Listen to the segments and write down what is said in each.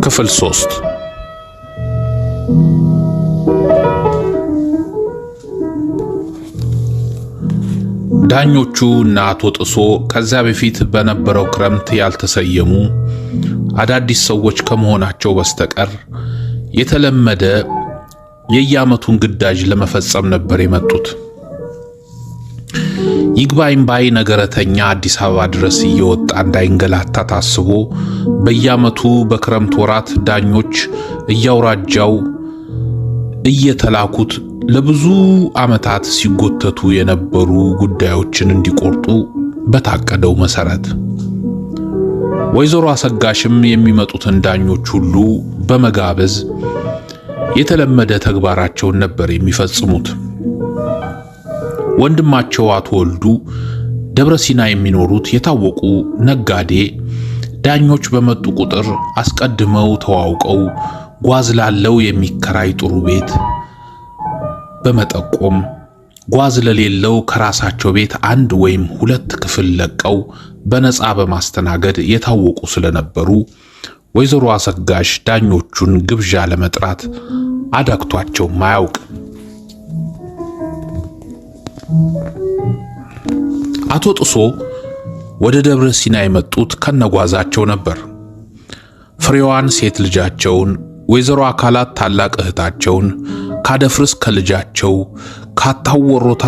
ክፍል 3 ዳኞቹ እና አቶ ጥሶ ከዚያ በፊት በነበረው ክረምት ያልተሰየሙ አዳዲስ ሰዎች ከመሆናቸው በስተቀር የተለመደ የየዓመቱን ግዳጅ ለመፈጸም ነበር የመጡት። ይግባኝ ባይ ነገረተኛ አዲስ አበባ ድረስ እየወጣ እንዳይንገላታ ታስቦ በየዓመቱ በክረምት ወራት ዳኞች እያውራጃው እየተላኩት ለብዙ ዓመታት ሲጎተቱ የነበሩ ጉዳዮችን እንዲቆርጡ በታቀደው መሰረት ወይዘሮ አሰጋሽም የሚመጡትን ዳኞች ሁሉ በመጋበዝ የተለመደ ተግባራቸውን ነበር የሚፈጽሙት። ወንድማቸው አቶ ወልዱ ደብረ ሲና የሚኖሩት የታወቁ ነጋዴ ዳኞች በመጡ ቁጥር አስቀድመው ተዋውቀው ጓዝ ላለው የሚከራይ ጥሩ ቤት በመጠቆም ጓዝ ለሌለው ከራሳቸው ቤት አንድ ወይም ሁለት ክፍል ለቀው በነፃ በማስተናገድ የታወቁ ስለነበሩ ወይዘሮ አሰጋሽ ዳኞቹን ግብዣ ለመጥራት አዳግቷቸው ማያውቅ። አቶ ጥሶ ወደ ደብረ ሲና የመጡት ከነጓዛቸው ነበር። ፍሬዋን ሴት ልጃቸውን፣ ወይዘሮ አካላት ታላቅ እህታቸውን፣ ካደፍርስ ከልጃቸው፣ ካታወሮታ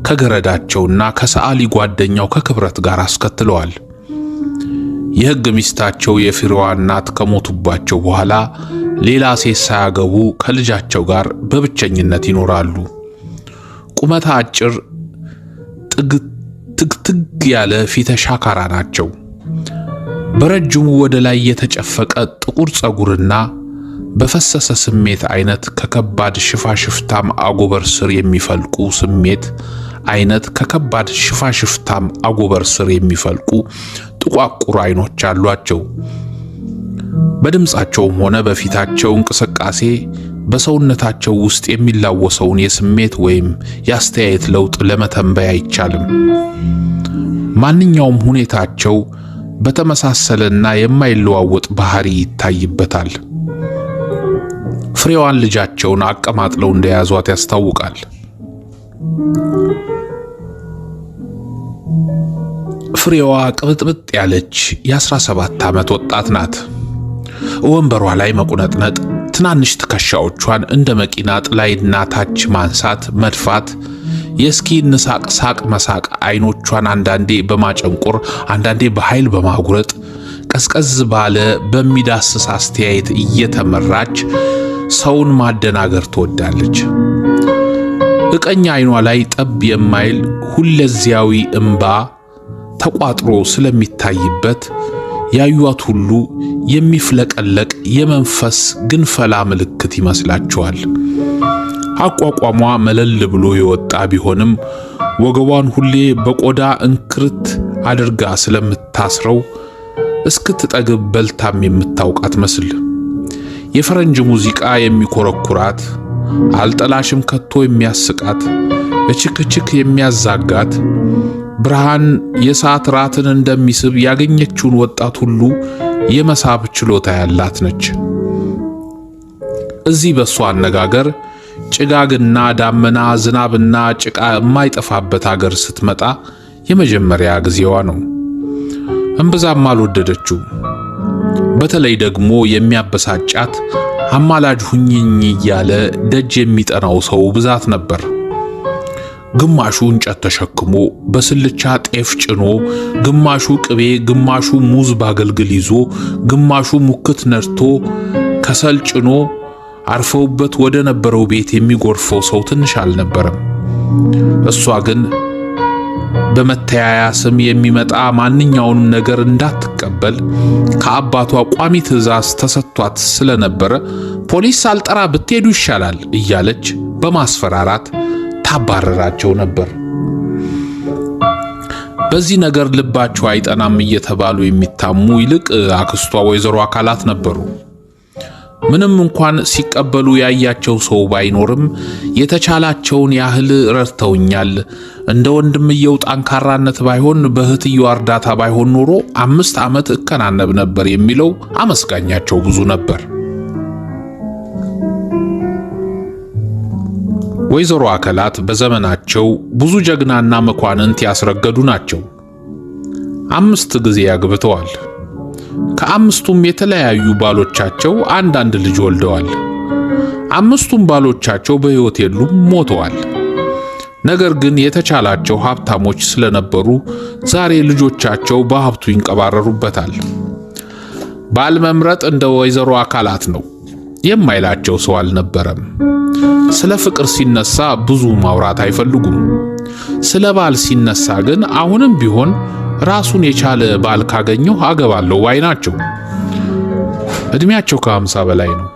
ከገረዳቸውና ከሰዓሊ ጓደኛው ከክብረት ጋር አስከትለዋል። የሕግ ሚስታቸው የፍሬዋ እናት ከሞቱባቸው በኋላ ሌላ ሴት ሳያገቡ ከልጃቸው ጋር በብቸኝነት ይኖራሉ። ቁመታ አጭር ትግትግ ያለ ፊተ ሻካራ ናቸው። በረጅሙ ወደ ላይ የተጨፈቀ ጥቁር ጸጉርና በፈሰሰ ስሜት አይነት ከከባድ ሽፋሽፍታም አጎበር ስር የሚፈልቁ ጥቋቁር አይኖች አሏቸው። በድምጻቸውም ሆነ በፊታቸው እንቅስቃሴ በሰውነታቸው ውስጥ የሚላወሰውን የስሜት ወይም የአስተያየት ለውጥ ለመተንበይ አይቻልም። ማንኛውም ሁኔታቸው በተመሳሰለና የማይለዋወጥ ባህሪ ይታይበታል። ፍሬዋን ልጃቸውን አቀማጥለው እንደያዟት ያስታውቃል። ፍሬዋ ቅብጥብጥ ያለች የ17 ዓመት ወጣት ናት። ወንበሯ ላይ መቁነጥነጥ፣ ትናንሽ ትከሻዎቿን እንደ መቂናጥ ላይና ታች ማንሳት፣ መድፋት፣ የእስኪ ንሳቅ ሳቅ መሳቅ፣ አይኖቿን አንዳንዴ በማጨንቆር አንዳንዴ በኃይል በማጉረጥ ቀዝቀዝ ባለ በሚዳስስ አስተያየት እየተመራች ሰውን ማደናገር ትወዳለች። እቀኛ አይኗ ላይ ጠብ የማይል ሁለዚያዊ እንባ ተቋጥሮ ስለሚታይበት ያዩት ሁሉ የሚፍለቀለቅ የመንፈስ ግንፈላ ምልክት ይመስላቸዋል። አቋቋሟ መለል ብሎ የወጣ ቢሆንም ወገቧን ሁሌ በቆዳ እንክርት አድርጋ ስለምታስረው እስክትጠግብ በልታም የምታውቃት መስል የፈረንጅ ሙዚቃ የሚኮረኩራት፣ አልጠላሽም ከቶ የሚያስቃት፣ እችክችክ የሚያዛጋት፣ ብርሃን የሰዓት ራትን እንደሚስብ ያገኘችውን ወጣት ሁሉ የመሳብ ችሎታ ያላት ነች። እዚህ በሷ አነጋገር ጭጋግና ዳመና፣ ዝናብና ጭቃ የማይጠፋበት አገር ስትመጣ የመጀመሪያ ጊዜዋ ነው። እምብዛም አልወደደችው። በተለይ ደግሞ የሚያበሳጫት አማላጅ ሁኝኝ እያለ ደጅ የሚጠናው ሰው ብዛት ነበር። ግማሹ እንጨት ተሸክሞ በስልቻ ጤፍ ጭኖ፣ ግማሹ ቅቤ፣ ግማሹ ሙዝ ባገልግል ይዞ፣ ግማሹ ሙክት ነድቶ ከሰል ጭኖ አርፈውበት ወደ ነበረው ቤት የሚጎርፈው ሰው ትንሽ አልነበረም። እሷ ግን በመተያያ ስም የሚመጣ ማንኛውንም ነገር እንዳትቀበል ከአባቷ ቋሚ ትዕዛዝ ተሰጥቷት ስለነበረ ፖሊስ ሳልጠራ ብትሄዱ ይሻላል እያለች በማስፈራራት ታባረራቸው ነበር። በዚህ ነገር ልባቸው አይጠናም እየተባሉ የሚታሙ ይልቅ አክስቷ ወይዘሮ አካላት ነበሩ። ምንም እንኳን ሲቀበሉ ያያቸው ሰው ባይኖርም የተቻላቸውን ያህል ረድተውኛል። እንደ ወንድምየው ጠንካራነት ባይሆን በእህትየው እርዳታ ባይሆን ኖሮ 5 ዓመት እከናነብ ነበር የሚለው አመስጋኛቸው ብዙ ነበር። ወይዘሮ አከላት በዘመናቸው ብዙ ጀግናና መኳንንት ያስረገዱ ናቸው። 5 ጊዜ ያግብተዋል። ከ5ቱም የተለያዩ ባሎቻቸው አንዳንድ ልጅ ወልደዋል። 5ቱም ባሎቻቸው በሕይወት የሉም፣ ሞተዋል። ነገር ግን የተቻላቸው ሀብታሞች ስለነበሩ ዛሬ ልጆቻቸው በሀብቱ ይንቀባረሩበታል። ባል መምረጥ እንደ ወይዘሮ አካላት ነው የማይላቸው ሰው አልነበረም። ስለ ፍቅር ሲነሳ ብዙ ማውራት አይፈልጉም። ስለ ባል ሲነሳ ግን አሁንም ቢሆን ራሱን የቻለ ባል ካገኘው አገባለሁ ባይ ናቸው። እድሜያቸው ከ50 በላይ ነው።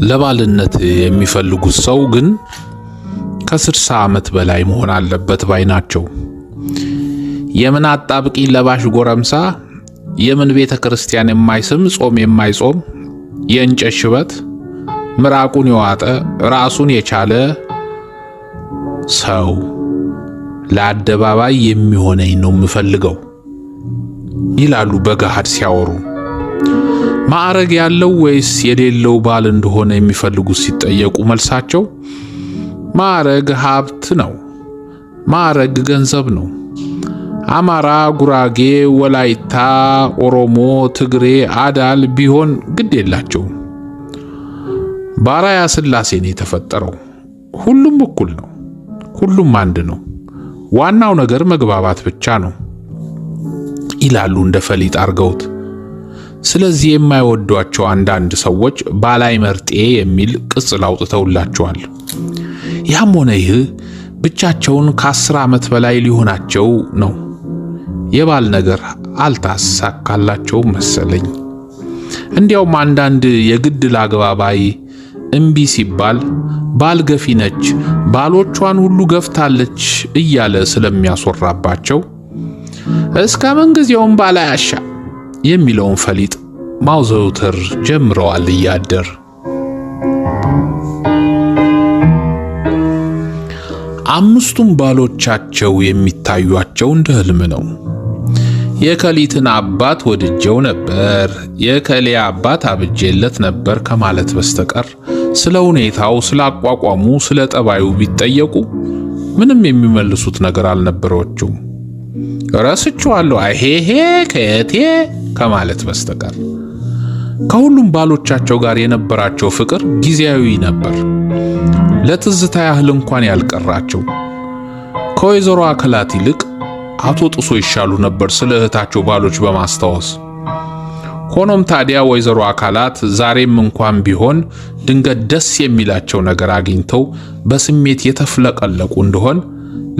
ለባልነት የሚፈልጉት ሰው ግን ከ60 ዓመት በላይ መሆን አለበት ባይ ናቸው። የምን አጣብቂ ለባሽ ጎረምሳ፣ የምን ቤተ ክርስቲያን የማይስም ጾም የማይጾም የእንጨት ሽበት ምራቁን የዋጠ ራሱን የቻለ ሰው ለአደባባይ የሚሆነኝ ነው የምፈልገው ይላሉ በገሃድ ሲያወሩ። ማዕረግ ያለው ወይስ የሌለው ባል እንደሆነ የሚፈልጉት ሲጠየቁ መልሳቸው ማዕረግ ሀብት ነው፣ ማዕረግ ገንዘብ ነው። አማራ፣ ጉራጌ፣ ወላይታ፣ ኦሮሞ፣ ትግሬ፣ አዳል ቢሆን ግድ የላቸውም። ባራያ ስላሴ ነው የተፈጠረው። ሁሉም እኩል ነው፣ ሁሉም አንድ ነው። ዋናው ነገር መግባባት ብቻ ነው ይላሉ እንደ ፈሊጥ አርገውት። ስለዚህ የማይወዷቸው አንዳንድ ሰዎች ባላይ መርጤ የሚል ቅጽል አውጥተውላቸዋል። ያም ሆነ ይህ ብቻቸውን ከ10 ዓመት በላይ ሊሆናቸው ነው። የባል ነገር አልታሳካላቸው መሰለኝ። እንዲያውም አንዳንድ የግድ ላግባባይ እምቢ ሲባል ባል ገፊ ነች፣ ባሎቿን ሁሉ ገፍታለች እያለ ስለሚያስወራባቸው እስከ ምን ጊዜውም ባል አያሻ የሚለውን ፈሊጥ ማውዘውተር ጀምረዋል እያደር። አምስቱም ባሎቻቸው የሚታዩአቸው እንደ ህልም ነው። የከሊትን አባት ወድጀው ነበር፣ የከሌ አባት አብጄለት ነበር ከማለት በስተቀር ስለ ሁኔታው፣ ስለ አቋቋሙ፣ ስለ ጠባዩ ቢጠየቁ ምንም የሚመልሱት ነገር አልነበራቸውም። ረስቼዋለሁ አይሄሄ ከየቴ ከማለት በስተቀር። ከሁሉም ባሎቻቸው ጋር የነበራቸው ፍቅር ጊዜያዊ ነበር፣ ለትዝታ ያህል እንኳን ያልቀራቸው። ከወይዘሮ አከላት ይልቅ አቶ ጥሶ ይሻሉ ነበር ስለ እህታቸው ባሎች በማስታወስ። ሆኖም ታዲያ ወይዘሮ አካላት ዛሬም እንኳን ቢሆን ድንገት ደስ የሚላቸው ነገር አግኝተው በስሜት የተፍለቀለቁ እንደሆን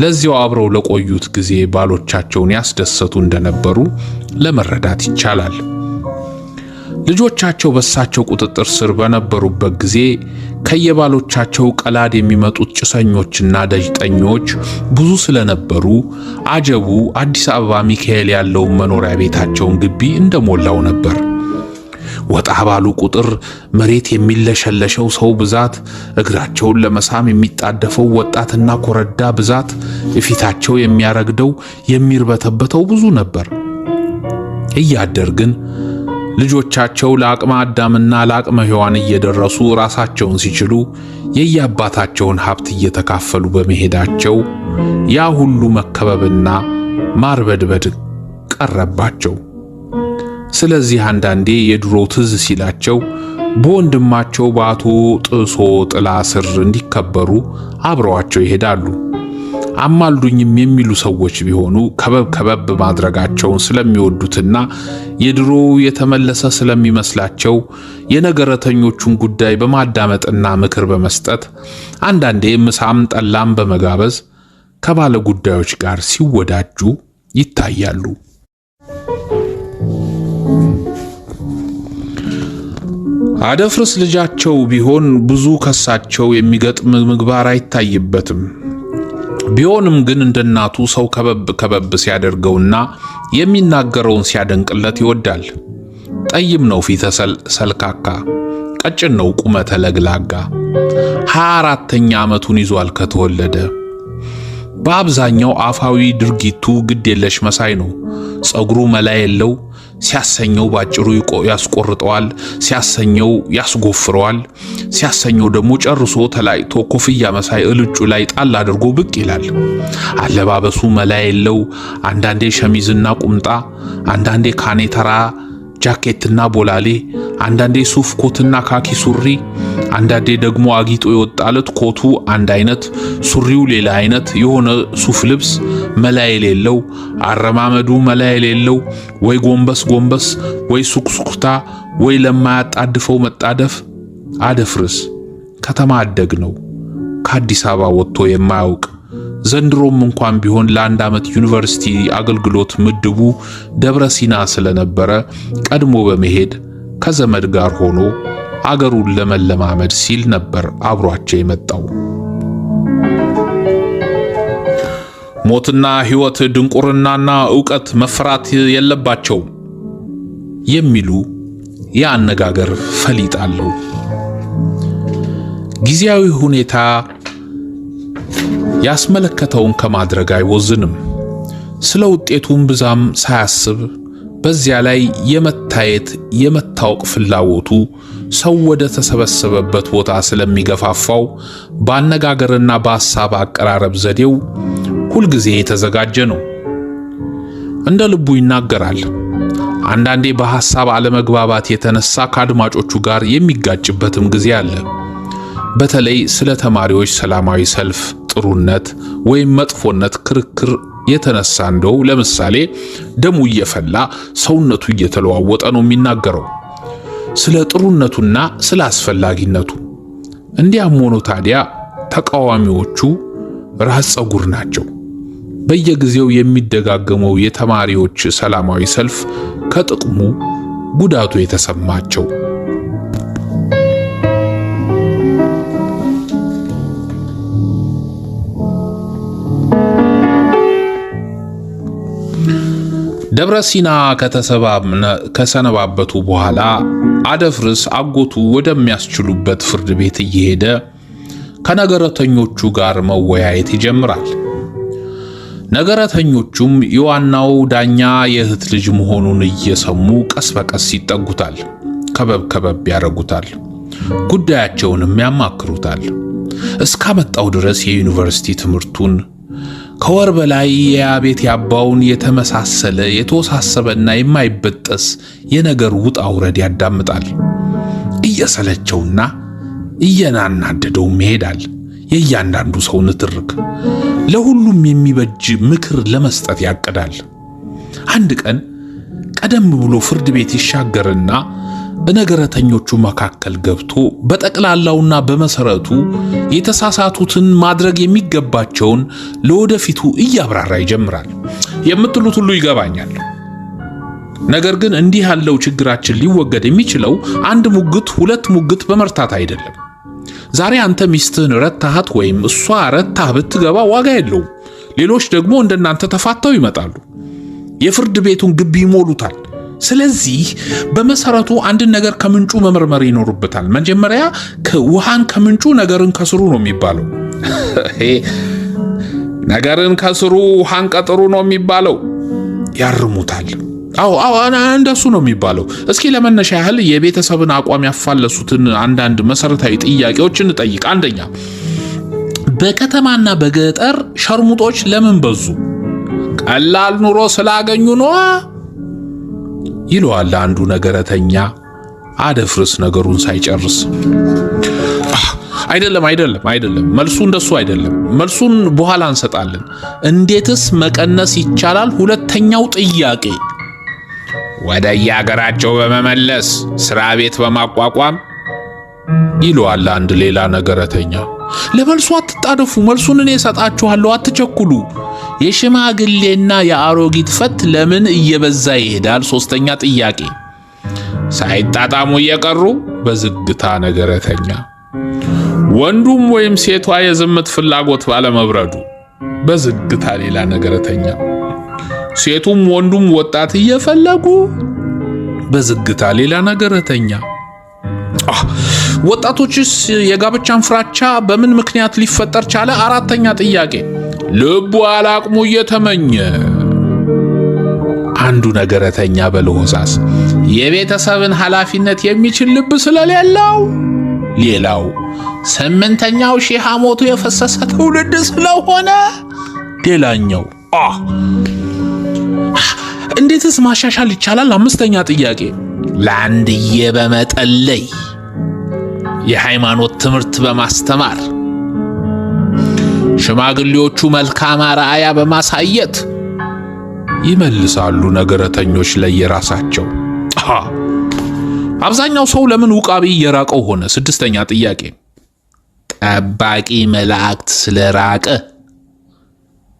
ለዚያው አብረው ለቆዩት ጊዜ ባሎቻቸውን ያስደሰቱ እንደነበሩ ለመረዳት ይቻላል። ልጆቻቸው በሳቸው ቁጥጥር ስር በነበሩበት ጊዜ ከየባሎቻቸው ቀላድ የሚመጡት ጭሰኞችና ደጅጠኞች ብዙ ስለነበሩ አጀቡ አዲስ አበባ ሚካኤል ያለው መኖሪያ ቤታቸውን ግቢ እንደሞላው ነበር። ወጣ ባሉ ቁጥር መሬት የሚለሸለሸው ሰው ብዛት፣ እግራቸውን ለመሳም የሚጣደፈው ወጣትና ኮረዳ ብዛት፣ እፊታቸው የሚያረግደው የሚርበተበተው ብዙ ነበር። እያደር ግን ልጆቻቸው ለአቅመ አዳምና ለአቅመ ሔዋን እየደረሱ ራሳቸውን ሲችሉ የየአባታቸውን ሀብት እየተካፈሉ በመሄዳቸው ያ ሁሉ መከበብና ማርበድበድ ቀረባቸው። ስለዚህ አንዳንዴ የድሮ ትዝ ሲላቸው በወንድማቸው በአቶ ጥሶ ጥላ ስር እንዲከበሩ አብረዋቸው ይሄዳሉ። አማልዱኝም የሚሉ ሰዎች ቢሆኑ ከበብ ማድረጋቸውን ስለሚወዱትና የድሮ የተመለሰ ስለሚመስላቸው የነገረተኞቹን ጉዳይ በማዳመጥና ምክር በመስጠት አንዳንዴ ምሳም ጠላም በመጋበዝ ከባለ ጉዳዮች ጋር ሲወዳጁ ይታያሉ። አደፍርስ ልጃቸው ቢሆን ብዙ ከሳቸው የሚገጥም ምግባር አይታይበትም። ቢሆንም ግን እንደናቱ ሰው ከበብ ሲያደርገውና የሚናገረውን ሲያደንቅለት ይወዳል። ጠይም ነው ፊተ ሰልካካ፣ ቀጭን ነው ቁመተ ለግላጋ። 24ኛ ዓመቱን ይዟል ከተወለደ። በአብዛኛው አፋዊ ድርጊቱ ግዴለሽ መሳይ ነው። ጸጉሩ መላ የለው፣ ሲያሰኘው ባጭሩ ያስቆርጠዋል፣ ሲያሰኘው ያስጎፍረዋል፣ ሲያሰኘው ደግሞ ጨርሶ ተላይቶ ኮፍያ መሳይ እልጩ ላይ ጣል አድርጎ ብቅ ይላል። አለባበሱ መላ የለው፣ አንዳንዴ ሸሚዝና ቁምጣ፣ አንዳንዴ ካኔተራ ጃኬትና ቦላሌ፣ አንዳንዴ ሱፍ ኮትና ካኪ ሱሪ፣ አንዳንዴ ደግሞ አጊጦ የወጣለት ኮቱ አንድ አይነት ሱሪው ሌላ አይነት የሆነ ሱፍ ልብስ መላ የሌለው፣ አረማመዱ መላ የሌለው፣ ወይ ጎንበስ ጎንበስ ወይ ሱክሱክታ ወይ ለማያጣድፈው መጣደፍ። አደፍርስ ከተማ አደግ ነው፣ ከአዲስ አበባ ወጥቶ የማያውቅ ዘንድሮም እንኳን ቢሆን ለአንድ ዓመት ዩኒቨርሲቲ አገልግሎት ምድቡ ደብረ ሲና ስለነበረ ቀድሞ በመሄድ ከዘመድ ጋር ሆኖ አገሩን ለመለማመድ ሲል ነበር አብሯቸው የመጣው። ሞትና ሕይወት፣ ድንቁርናና ዕውቀት መፍራት የለባቸውም የሚሉ የአነጋገር ፈሊጥ አለው። ጊዜያዊ ሁኔታ ያስመለከተውን ከማድረግ አይወዝንም። ስለ ውጤቱም ብዛም ሳያስብ በዚያ ላይ የመታየት የመታወቅ ፍላጎቱ ሰው ወደ ተሰበሰበበት ቦታ ስለሚገፋፋው በአነጋገርና በሐሳብ አቀራረብ ዘዴው ሁልጊዜ የተዘጋጀ ነው። እንደ ልቡ ይናገራል። አንዳንዴ በሐሳብ አለመግባባት የተነሳ ከአድማጮቹ ጋር የሚጋጭበትም ጊዜ አለ። በተለይ ስለ ተማሪዎች ሰላማዊ ሰልፍ ጥሩነት ወይም መጥፎነት ክርክር የተነሳ እንደው ለምሳሌ ደሙ እየፈላ ሰውነቱ እየተለዋወጠ ነው የሚናገረው ስለ ጥሩነቱና ስለ አስፈላጊነቱ። እንዲያም ሆኖ ታዲያ ተቃዋሚዎቹ ራስ ጸጉር ናቸው። በየጊዜው የሚደጋገመው የተማሪዎች ሰላማዊ ሰልፍ ከጥቅሙ ጉዳቱ የተሰማቸው። ደብረ ሲና ከሰነባበቱ በኋላ አደፍርስ አጎቱ ወደሚያስችሉበት ፍርድ ቤት እየሄደ ከነገረተኞቹ ጋር መወያየት ይጀምራል። ነገረተኞቹም የዋናው ዳኛ የእህት ልጅ መሆኑን እየሰሙ ቀስ በቀስ ይጠጉታል፣ ከበብ ያረጉታል፣ ጉዳያቸውንም ያማክሩታል። እስካመጣው ድረስ የዩኒቨርሲቲ ትምህርቱን ከወር በላይ የያቤት ያባውን የተመሳሰለ የተወሳሰበና የማይበጠስ የነገር ውጣ ውረድ ያዳምጣል። እየሰለቸውና እየናናደደውም ይሄዳል። የእያንዳንዱ ሰው ንትርክ ለሁሉም የሚበጅ ምክር ለመስጠት ያቅዳል። አንድ ቀን ቀደም ብሎ ፍርድ ቤት ይሻገርና በነገረተኞቹ መካከል ገብቶ በጠቅላላውና በመሰረቱ የተሳሳቱትን ማድረግ የሚገባቸውን ለወደፊቱ እያብራራ ይጀምራል። የምትሉት ሁሉ ይገባኛል። ነገር ግን እንዲህ ያለው ችግራችን ሊወገድ የሚችለው አንድ ሙግት፣ ሁለት ሙግት በመርታት አይደለም። ዛሬ አንተ ሚስትህን ረታሃት ወይም እሷ ረታህ ብትገባ ዋጋ የለውም። ሌሎች ደግሞ እንደናንተ ተፋተው ይመጣሉ፣ የፍርድ ቤቱን ግቢ ይሞሉታል። ስለዚህ በመሰረቱ አንድን ነገር ከምንጩ መመርመር ይኖርበታል። መጀመሪያ ውሃን ከምንጩ ነገርን ከስሩ ነው የሚባለው። ነገርን ከስሩ ውሃን ቀጥሩ ነው የሚባለው። ያርሙታል። አዎ እንደሱ ነው የሚባለው። እስኪ ለመነሻ ያህል የቤተሰብን አቋም ያፋለሱትን አንዳንድ መሰረታዊ ጥያቄዎችን እንጠይቅ። አንደኛ፣ በከተማና በገጠር ሸርሙጦች ለምን በዙ? ቀላል ኑሮ ስላገኙ ነው ይለዋል አንዱ ነገረተኛ አደፍርስ ነገሩን ሳይጨርስ። አይደለም፣ መልሱ እንደሱ አይደለም። መልሱን በኋላ እንሰጣለን። እንዴትስ መቀነስ ይቻላል? ሁለተኛው ጥያቄ ወደ የአገራቸው በመመለስ ስራ ቤት በማቋቋም ይለዋል አንድ ሌላ ነገረተኛ። ለመልሱ አትጣደፉ፣ መልሱን እኔ እሰጣችኋለሁ፣ አትቸኩሉ። የሽማግሌና የአሮጊት ፈት ለምን እየበዛ ይሄዳል? ሶስተኛ ጥያቄ ሳይጣጣሙ እየቀሩ በዝግታ ነገረተኛ። ወንዱም ወይም ሴቷ የዝምት ፍላጎት ባለመብረዱ በዝግታ ሌላ ነገረተኛ። ሴቱም ወንዱም ወጣት እየፈለጉ በዝግታ ሌላ ነገረተኛ። ወጣቶችስ የጋብቻን ፍራቻ በምን ምክንያት ሊፈጠር ቻለ? አራተኛ ጥያቄ። ልቡ አላቅሙ እየተመኘ። አንዱ ነገረተኛ በለሆሳስ የቤተሰብን ኃላፊነት የሚችል ልብ ስለሌለው። ሌላው ስምንተኛው ሺህ ዓመቱ የፈሰሰ ትውልድ ስለሆነ። ሌላኛው እንዴትስ ማሻሻል ይቻላል? አምስተኛ ጥያቄ። ለአንድዬ በመጠለይ የሃይማኖት ትምህርት በማስተማር ሽማግሌዎቹ መልካም አርአያ በማሳየት ይመልሳሉ ነገረተኞች ለየራሳቸው። አብዛኛው ሰው ለምን ውቃቢ እየራቀው ሆነ? ስድስተኛ ጥያቄ። ጠባቂ መላእክት ስለራቀ፣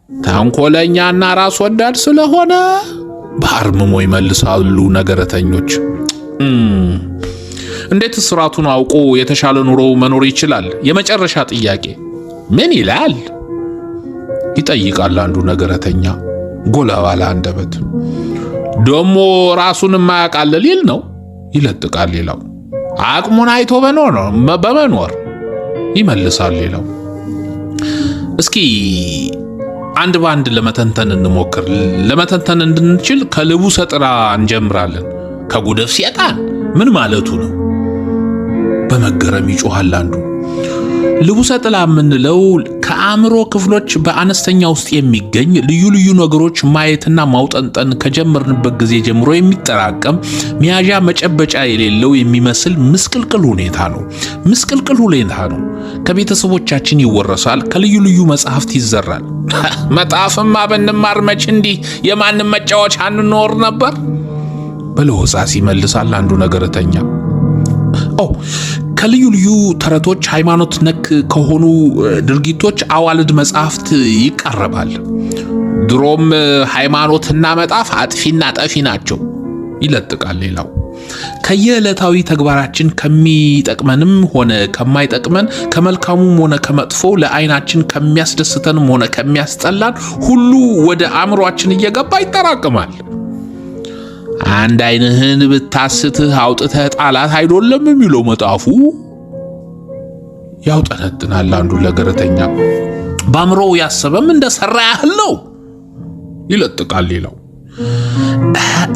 ተንኮለኛና ራስ ወዳድ ስለሆነ በአርምሞ ይመልሳሉ ነገረተኞች። እንዴት ስራቱን አውቆ የተሻለ ኑሮ መኖር ይችላል? የመጨረሻ ጥያቄ። ምን ይላል? ይጠይቃል አንዱ ነገረተኛ ጎላ ባለ አንደበት። ደሞ ራሱን ማያቃለል ይል ነው ይለጥቃል ሌላው። አቅሙን አይቶ በመኖር ይመልሳል ሌላው። እስኪ አንድ ባንድ ለመተንተን እንሞክር። ለመተንተን እንድንችል ከልቡሰ ጥላ እንጀምራለን። ከጉደፍ ሰይጣን ምን ማለቱ ነው? በመገረም ይጮሃል አንዱ። ልቡሰ ጥላ የምንለው ከአእምሮ ክፍሎች በአነስተኛ ውስጥ የሚገኝ ልዩ ልዩ ነገሮች ማየትና ማውጠንጠን ከጀመርንበት ጊዜ ጀምሮ የሚጠራቀም መያዣ መጨበጫ የሌለው የሚመስል ምስቅልቅል ሁኔታ ነው። ምስቅልቅል ሁኔታ ነው። ከቤተሰቦቻችን ይወረሳል፣ ከልዩ ልዩ መጽሐፍት ይዘራል። መጽሐፍማ ብንማር መች እንዲህ የማንም መጫወቻ እንኖር ነበር? በለሆሳስ ይመልሳል አንዱ ነገረተኛ። ከልዩ ልዩ ተረቶች፣ ሃይማኖት ነክ ከሆኑ ድርጊቶች አዋልድ መጽሐፍት ይቀርባል። ድሮም ሃይማኖትና መጽሐፍ አጥፊና ጠፊ ናቸው ይለጥቃል ሌላው። ከየዕለታዊ ተግባራችን ከሚጠቅመንም ሆነ ከማይጠቅመን፣ ከመልካሙም ሆነ ከመጥፎ፣ ለዓይናችን ከሚያስደስተንም ሆነ ከሚያስጠላን ሁሉ ወደ አእምሯችን እየገባ ይጠራቅማል። አንድ ዓይንህን ብታስትህ አውጥተህ ጣላት አይደለም የሚለው መጽሐፉ። ያውጠነጥናል አንዱ ነገረተኛ። በአእምሮ ያሰበም እንደሰራ ያህል ነው ይለጥቃል ሌላው።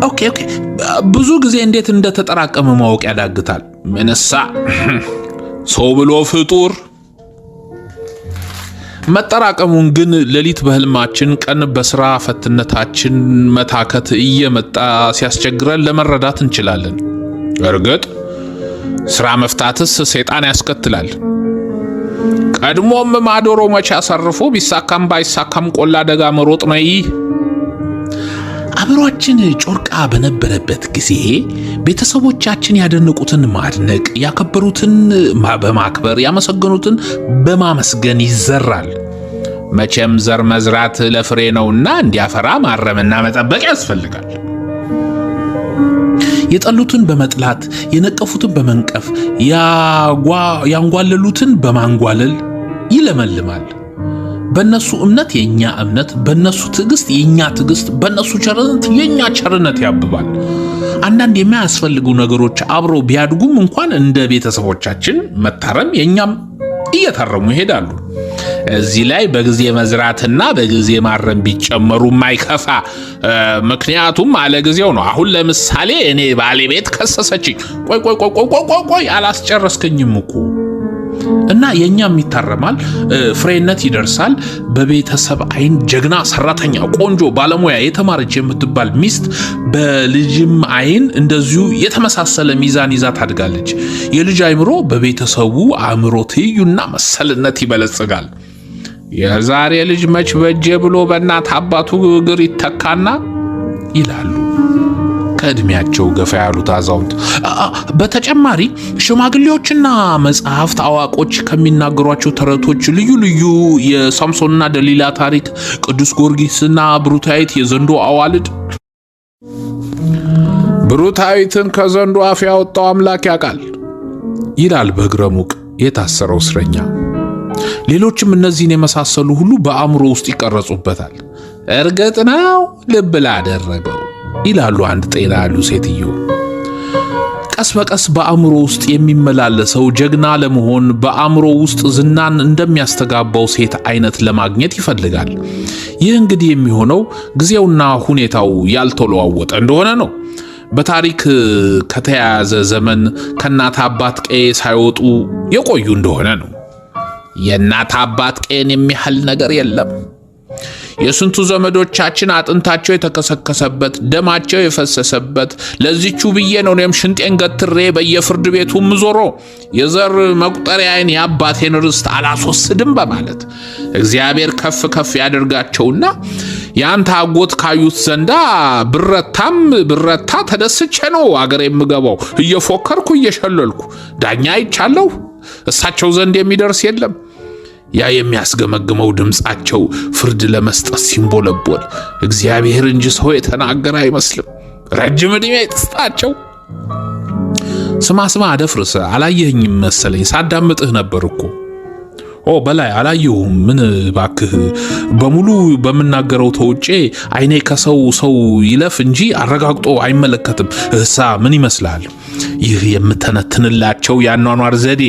ኦኬ ብዙ ጊዜ እንዴት እንደተጠራቀመ ማወቅ ያዳግታል። ምንሳ ሰው ብሎ ፍጡር። መጠራቀሙን ግን ሌሊት በህልማችን፣ ቀን በስራ ፈትነታችን መታከት እየመጣ ሲያስቸግረን ለመረዳት እንችላለን። እርግጥ ስራ መፍታትስ ሰይጣን ያስከትላል። ቀድሞም ማዶሮ መቻ አሰርፎ ቢሳካም ባይሳካም ቆላ ደጋ መሮጥ ነው። አእምሯችን ጮርቃ በነበረበት ጊዜ ቤተሰቦቻችን ያደነቁትን ማድነቅ፣ ያከበሩትን በማክበር፣ ያመሰገኑትን በማመስገን ይዘራል። መቼም ዘር መዝራት ለፍሬ ነውና እንዲያፈራ ማረምና መጠበቅ ያስፈልጋል። የጠሉትን በመጥላት፣ የነቀፉትን በመንቀፍ፣ ያንጓለሉትን በማንጓለል ይለመልማል። በነሱ እምነት የኛ እምነት፣ በነሱ ትዕግስት የኛ ትዕግስት፣ በነሱ ቸርነት የኛ ቸርነት ያብባል። አንዳንድ የማያስፈልጉ ነገሮች አብረው ቢያድጉም እንኳን እንደ ቤተሰቦቻችን መታረም የኛም እየታረሙ ይሄዳሉ። እዚህ ላይ በጊዜ መዝራትና በጊዜ ማረም ቢጨመሩ ማይከፋ። ምክንያቱም አለ ጊዜው ነው። አሁን ለምሳሌ እኔ ባለቤት ከሰሰችኝ። ቆይ አላስጨረስከኝም እኮ እና የኛም ይታረማል፣ ፍሬነት ይደርሳል። በቤተሰብ አይን ጀግና ሰራተኛ፣ ቆንጆ ባለሙያ፣ የተማረች የምትባል ሚስት በልጅም አይን እንደዚሁ የተመሳሰለ ሚዛን ይዛ ታድጋለች። የልጅ አእምሮ በቤተሰቡ አእምሮ ትይዩና መሰልነት ይበለጽጋል። የዛሬ ልጅ መች በጄ ብሎ በእናት አባቱ እግር ይተካና ይላሉ ከእድሜያቸው ገፋ ያሉት አዛውንት። በተጨማሪ ሽማግሌዎችና መጽሐፍት አዋቆች ከሚናገሯቸው ተረቶች ልዩ ልዩ የሳምሶንና ደሊላ ታሪክ፣ ቅዱስ ጊዮርጊስና ብሩታዊት የዘንዶ አዋልድ። ብሩታዊትን ከዘንዶ አፍ ያወጣው አምላክ ያውቃል ይላል በእግረ ሙቅ የታሰረው እስረኛ። ሌሎችም እነዚህን የመሳሰሉ ሁሉ በአእምሮ ውስጥ ይቀረጹበታል። እርግጥ ነው ልብ ላደረገው ይላሉ አንድ ጤና ያሉ ሴትዮ። ቀስ በቀስ በአእምሮ ውስጥ የሚመላለሰው ጀግና ለመሆን በአእምሮ ውስጥ ዝናን እንደሚያስተጋባው ሴት አይነት ለማግኘት ይፈልጋል። ይህ እንግዲህ የሚሆነው ጊዜውና ሁኔታው ያልተለዋወጠ እንደሆነ ነው። በታሪክ ከተያያዘ ዘመን ከእናት አባት ቀዬ ሳይወጡ የቆዩ እንደሆነ ነው። የእናት አባት ቀዬን የሚያህል ነገር የለም። የስንቱ ዘመዶቻችን አጥንታቸው የተከሰከሰበት ደማቸው የፈሰሰበት ለዚቹ ብዬ ነው እኔም ሽንጤን ገትሬ በየፍርድ ቤቱ ምዞሮ የዘር መቁጠሪያዬን የአባቴን ርስት አላስወስድም በማለት እግዚአብሔር ከፍ ከፍ ያደርጋቸውና ያንተ አጎት ካዩት ዘንዳ ብረታ ተደስቼ ነው አገር የምገባው እየፎከርኩ እየሸለልኩ ዳኛ አይቻለሁ እሳቸው ዘንድ የሚደርስ የለም። ያ የሚያስገመግመው ድምጻቸው ፍርድ ለመስጠት ሲንቦለቦል እግዚአብሔር እንጂ ሰው የተናገረ አይመስልም። ረጅም ዕድሜ ይስጣቸው። ስማ አደፍርስ አላየኸኝም መሰለኝ ሳዳምጥህ ነበር እኮ። በላይ አላየሁም። ምን ባክህ በሙሉ በመናገረው ተውጬ አይኔ ከሰው ይለፍ እንጂ አረጋግጦ አይመለከትም። እሳ ምን ይመስላል? ይህ የምተነትንላቸው ያኗኗር ዘዴ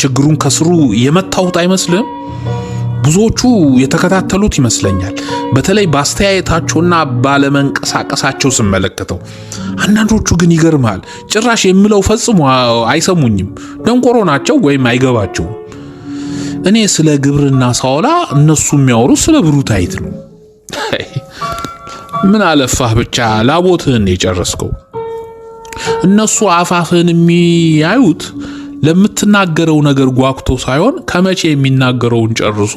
ችግሩን ከስሩ የመታውት አይመስልም? ብዙዎቹ የተከታተሉት ይመስለኛል። በተለይ በአስተያየታቸውና ባለመንቀሳቀሳቸው ስመለከተው። አንዳንዶቹ ግን ይገርማል፣ ጭራሽ የምለው ፈጽሞ አይሰሙኝም። ደንቆሮ ናቸው ወይም አይገባቸውም። እኔ ስለ ግብርና ሳወላ እነሱ የሚያወሩት ስለ ብሩታይት ነው። ምን አለፋህ ብቻ ላቦትህን የጨረስከው። እነሱ አፋፍህን የሚያዩት ለምትናገረው ነገር ጓጉቶ ሳይሆን ከመቼ የሚናገረውን ጨርሶ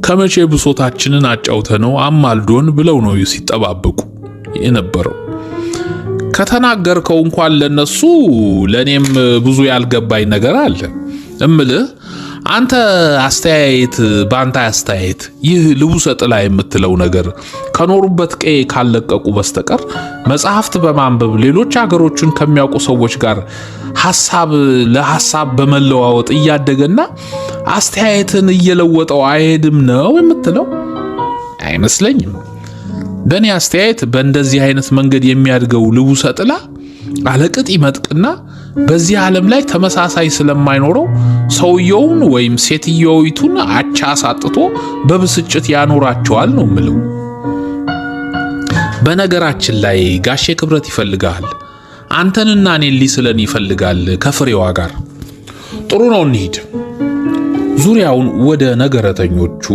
ከመቼ ብሶታችንን አጫውተነው አማልዶን ብለው ነው ሲጠባበቁ የነበረው። ከተናገርከው እንኳን ለነሱ ለኔም ብዙ ያልገባኝ ነገር አለ እምልህ። አንተ በአንተ አስተያየት ይህ ልቡሰ ጥላ የምትለው ነገር ከኖሩበት ቀዬ ካለቀቁ በስተቀር መጽሐፍት በማንበብ ሌሎች ሀገሮችን ከሚያውቁ ሰዎች ጋር ለሐሳብ በመለዋወጥ እያደገና አስተያየትን እየለወጠው አይሄድም ነው የምትለው? አይመስለኝም። በእኔ አስተያየት በእንደዚህ አይነት መንገድ የሚያድገው ልቡሰ ጥላ አለቅጥ ይመጥቅና በዚህ ዓለም ላይ ተመሳሳይ ስለማይኖረው ሰውየውን ወይም ሴትየዊቱን አቻ አሳጥቶ በብስጭት ያኖራቸዋል ነው ምለው። በነገራችን ላይ ጋሼ ክብረት ይፈልጋል። አንተንና እኔን ሊስለን ይፈልጋል ከፍሬዋ ጋር። ጥሩ ነው እንሂድ። ዙሪያውን ወደ ነገረተኞቹ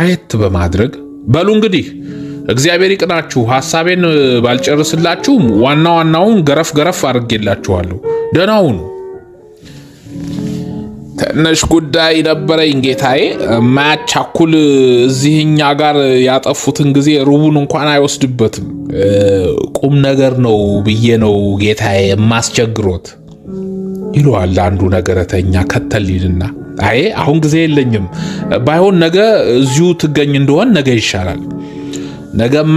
አየት በማድረግ በሉ እንግዲህ እግዚአብሔር ይቅናችሁ። ሐሳቤን ባልጨርስላችሁም ዋናውን ገረፍ አድርጌላችኋለሁ። ደህና ሁኑ። ትንሽ ጉዳይ ነበረኝ ጌታዬ። ማያቻኩል እዚህኛ ጋር ያጠፉትን ጊዜ ሩቡን እንኳን አይወስድበትም። ቁም ነገር ነው ብዬ ነው ጌታዬ ማስቸግሮት ይለዋል አንዱ ነገረተኛ ከተሊልና። አሁን ጊዜ የለኝም። ባይሆን ነገ እዚሁ ትገኝ እንደሆን ነገ ይሻላል። ነገማ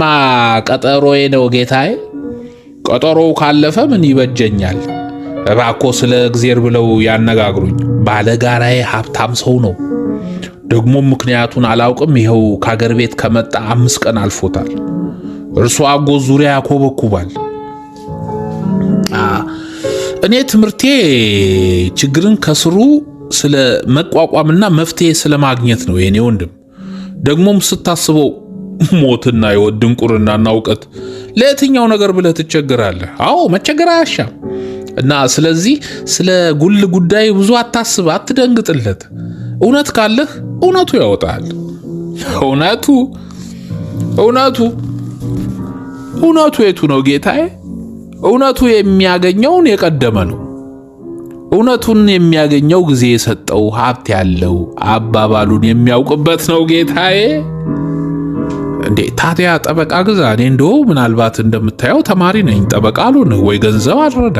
ቀጠሮዬ ነው ጌታዬ። ቀጠሮው ካለፈ ምን ይበጀኛል? እባኮ ስለ እግዚአብሔር ብለው ያነጋግሩኝ። ባለጋራዬ ሀብታም ሰው ነው። ደግሞ ምክንያቱን አላውቅም። ይኸው ከአገር ቤት ከመጣ 5 ቀን አልፎታል። እርሱ አጎት ዙሪያ ያኮበኩባል። እኔ ትምህርቴ ችግርን ከስሩ ስለ መቋቋምና መፍትሄ ስለ ማግኘት ነው የኔ ወንድም። ደግሞም ስታስበው ሞትና ሕይወት፣ ድንቁርናና እውቀት ለየትኛው ነገር ብለህ ትቸገራለህ? አዎ መቸገር አያሻም። እና ስለዚህ ስለ ጉል ጉዳይ ብዙ አታስብ፣ አትደንግጥለት። እውነት ካለህ እውነቱ ያወጣል። እውነቱ የቱ ነው ጌታዬ? እውነቱ የሚያገኘውን የቀደመ ነው። እውነቱን የሚያገኘው ጊዜ የሰጠው ሀብት ያለው አባባሉን የሚያውቅበት ነው ጌታዬ። እንዴ ታዲያ ጠበቃ ግዛ። እኔ እንደው ምናልባት እንደምታየው ተማሪ ነኝ። ጠበቃ አልሆንህ ወይ ገንዘብ አልረዳ።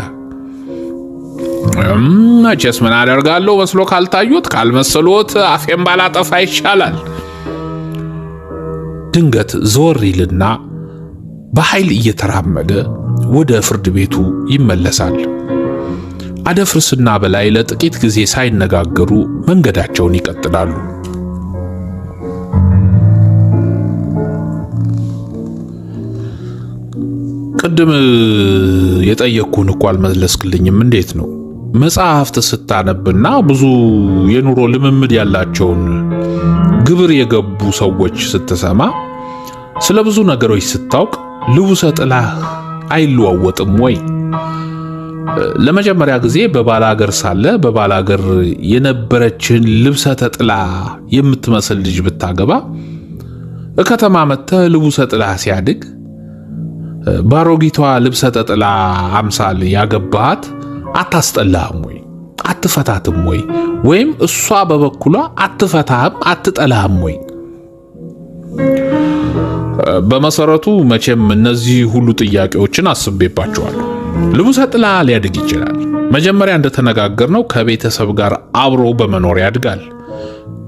መቼስ ምን አደርጋለሁ መስሎ ካልታዩት ካልመሰሎት አፌን ባላጠፋ ይሻላል። ድንገት ዘወር ይልና በኃይል እየተራመደ ወደ ፍርድ ቤቱ ይመለሳል። አደፍርስና በላይ ለጥቂት ጊዜ ሳይነጋገሩ መንገዳቸውን ይቀጥላሉ። ቅድም የጠየቅኩን እኮ አልመለስክልኝም። እንዴት ነው መጽሐፍት ስታነብና ብዙ የኑሮ ልምምድ ያላቸውን ግብር የገቡ ሰዎች ስትሰማ ስለ ብዙ ነገሮች ስታውቅ ልቡሰ ጥላህ አይለዋወጥም ወይ? ለመጀመሪያ ጊዜ በባላገር ሳለ በባላገር የነበረችን ልብሰ ጥላ የምትመስል ልጅ ብታገባ ከተማ መጥተህ ልቡሰ ጥላ ሲያድግ ባሮጊቷ ልብሰ ጥላ አምሳል ያገባሃት አታስጠላህም ወይ? አትፈታትም ወይ? ወይም እሷ በበኩሏ አትፈታህም አትጠላህም ወይ? በመሰረቱ መቼም እነዚህ ሁሉ ጥያቄዎችን አስቤባቸዋለሁ። ልቡሰ ጥላ ሊያድግ ይችላል። መጀመሪያ እንደተነጋገርነው ከቤተሰብ ጋር አብሮ በመኖር ያድጋል።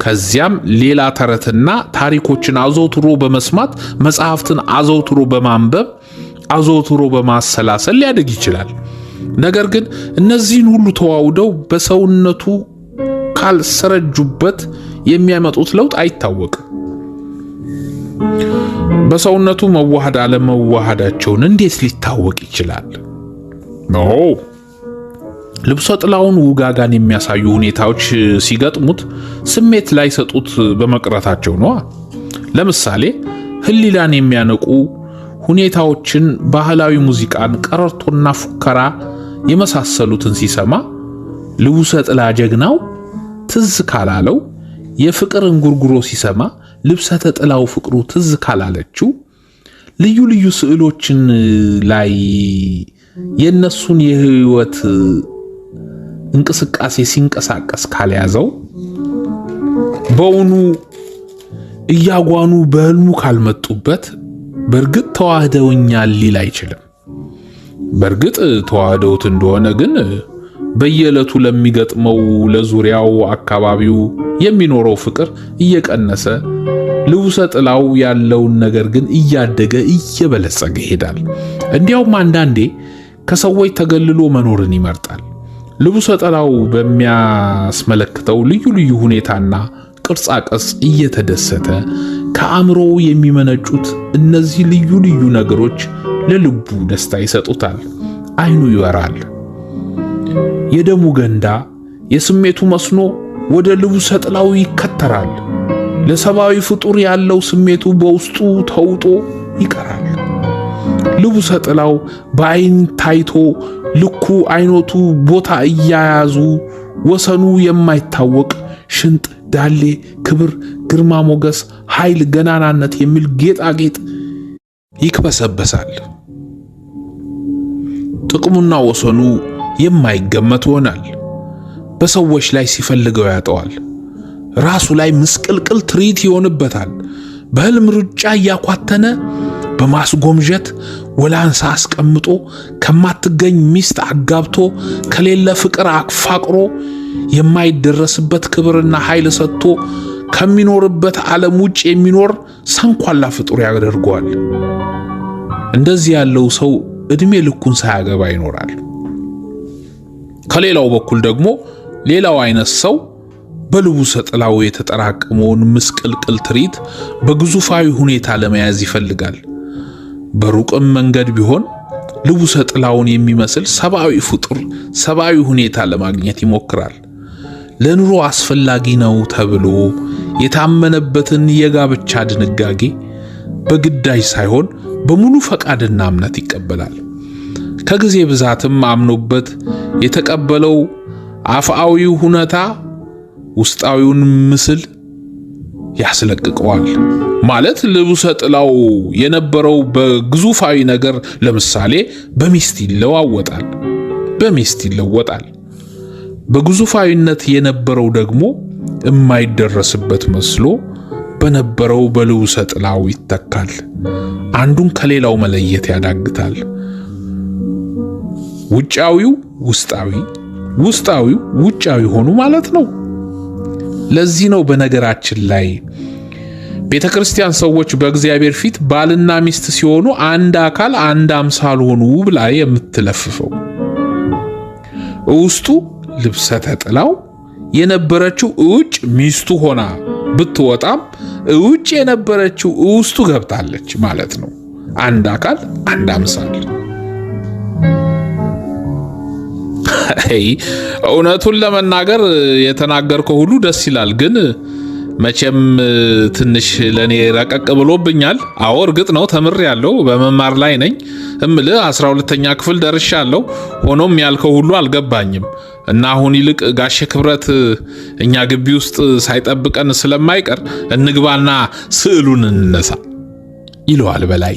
ከዚያም ሌላ ተረትና ታሪኮችን አዘውትሮ በመስማት መጽሐፍትን አዘውትሮ በማንበብ አዘውትሮ በማሰላሰል ሊያድግ ይችላል። ነገር ግን እነዚህን ሁሉ ተዋውደው በሰውነቱ ካልሰረጁበት የሚያመጡት ለውጥ አይታወቅም። በሰውነቱ መዋሃድ አለመዋሃዳቸውን እንዴት ሊታወቅ ይችላል? ልብሰ ጥላውን ውጋጋን የሚያሳዩ ሁኔታዎች ሲገጥሙት ስሜት ላይ ሰጡት በመቅረታቸው ነው። ለምሳሌ ህሊናን የሚያነቁ ሁኔታዎችን፣ ባህላዊ ሙዚቃን፣ ቀረርቶና ፉከራ የመሳሰሉትን ሲሰማ ልቡሰ ጥላ ጀግናው ትዝ ካላለው፣ የፍቅር እንጉርጉሮ ሲሰማ ልብሰተ ጥላው ፍቅሩ ትዝ ካላለችው፣ ልዩ ልዩ ስዕሎችን ላይ የነሱን የህይወት እንቅስቃሴ ሲንቀሳቀስ ካልያዘው፣ በውኑ እያጓኑ በህልሙ ካልመጡበት በእርግጥ ተዋህደውኛል ሊል አይችልም። በእርግጥ ተዋህደውት እንደሆነ ግን በየዕለቱ ለሚገጥመው ለዙሪያው አካባቢው የሚኖረው ፍቅር እየቀነሰ ልቡሰ ጥላው ያለውን ነገር ግን እያደገ እየበለጸገ ይሄዳል። እንዲያውም አንዳንዴ ከሰዎች ተገልሎ መኖርን ይመርጣል። ልቡሰ ጥላው በሚያስመለክተው ልዩ ልዩ ሁኔታና ቅርጻ ቅርጽ እየተደሰተ ከአእምሮው የሚመነጩት እነዚህ ልዩ ልዩ ነገሮች ለልቡ ደስታ ይሰጡታል። አይኑ ይወራል። የደሙ ገንዳ የስሜቱ መስኖ ወደ ልቡሰ ጥላው ይከተራል። ለሰብአዊ ፍጡር ያለው ስሜቱ በውስጡ ተውጦ ይቀራል። ልቡሰ ጥላው በአይን ታይቶ ልኩ አይኖቱ ቦታ እያያዙ ወሰኑ የማይታወቅ ሽንጥ፣ ዳሌ፣ ክብር፣ ግርማ ሞገስ፣ ኃይል፣ ገናናነት የሚል ጌጣጌጥ ይክበሰበሳል። ጥቅሙና ወሰኑ የማይገመት ይሆናል። በሰዎች ላይ ሲፈልገው ያጠዋል። ራሱ ላይ ምስቅልቅል ትርኢት ይሆንበታል። በህልም ሩጫ እያኳተነ በማስጎምጀት ወላንሳ አስቀምጦ ከማትገኝ ሚስት አጋብቶ ከሌለ ፍቅር አፋቅሮ የማይደረስበት ክብርና ኃይል ሰጥቶ ከሚኖርበት ዓለም ውጭ የሚኖር ሰንኳላ ፍጡር ያደርገዋል። እንደዚህ ያለው ሰው እድሜ ልኩን ሳያገባ ይኖራል። ከሌላው በኩል ደግሞ ሌላው አይነት ሰው በልቡሰ ጥላው የተጠራቀመውን ምስቅልቅል ትርኢት በግዙፋዊ ሁኔታ ለመያዝ ይፈልጋል። በሩቅም መንገድ ቢሆን ልቡሰ ጥላውን የሚመስል ሰብአዊ ፍጡር፣ ሰብአዊ ሁኔታ ለማግኘት ይሞክራል። ለኑሮ አስፈላጊ ነው ተብሎ የታመነበትን የጋብቻ ድንጋጌ በግዳጅ ሳይሆን በሙሉ ፈቃድና እምነት ይቀበላል። ከጊዜ ብዛትም አምኖበት የተቀበለው አፍአዊው ሁኔታ ውስጣዊውን ምስል ያስለቅቀዋል። ማለት ልቡሰ ጥላው የነበረው በግዙፋዊ ነገር ለምሳሌ በሚስት ይለወጣል። በግዙፋዊነት የነበረው ደግሞ የማይደረስበት መስሎ በነበረው በልቡሰ ጥላው ይተካል። አንዱን ከሌላው መለየት ያዳግታል። ውጫዊው ውስጣዊ፣ ውስጣዊው ውጫዊ ሆኑ ማለት ነው። ለዚህ ነው በነገራችን ላይ ቤተክርስቲያን ሰዎች በእግዚአብሔር ፊት ባልና ሚስት ሲሆኑ አንድ አካል አንድ አምሳል ሆኑ ብላ የምትለፍፈው። ውስጡ ልብሰተ ጥላው የነበረችው ውጭ ሚስቱ ሆና ብትወጣም ውጭ የነበረችው ውስጡ ገብታለች ማለት ነው። አንድ አካል አንድ አምሳል። እውነቱን ለመናገር የተናገርከው ሁሉ ደስ ይላል፣ ግን መቼም ትንሽ ለኔ ረቀቅ ብሎብኛል። አዎ እርግጥ ነው ተምሬያለሁ፣ በመማር ላይ ነኝ እምልህ 12ኛ ክፍል ደርሻለሁ። ሆኖም ያልከው ሁሉ አልገባኝም እና አሁን ይልቅ ጋሼ ክብረት እኛ ግቢ ውስጥ ሳይጠብቀን ስለማይቀር እንግባና ስዕሉን እንነሳ ይለዋል በላይ።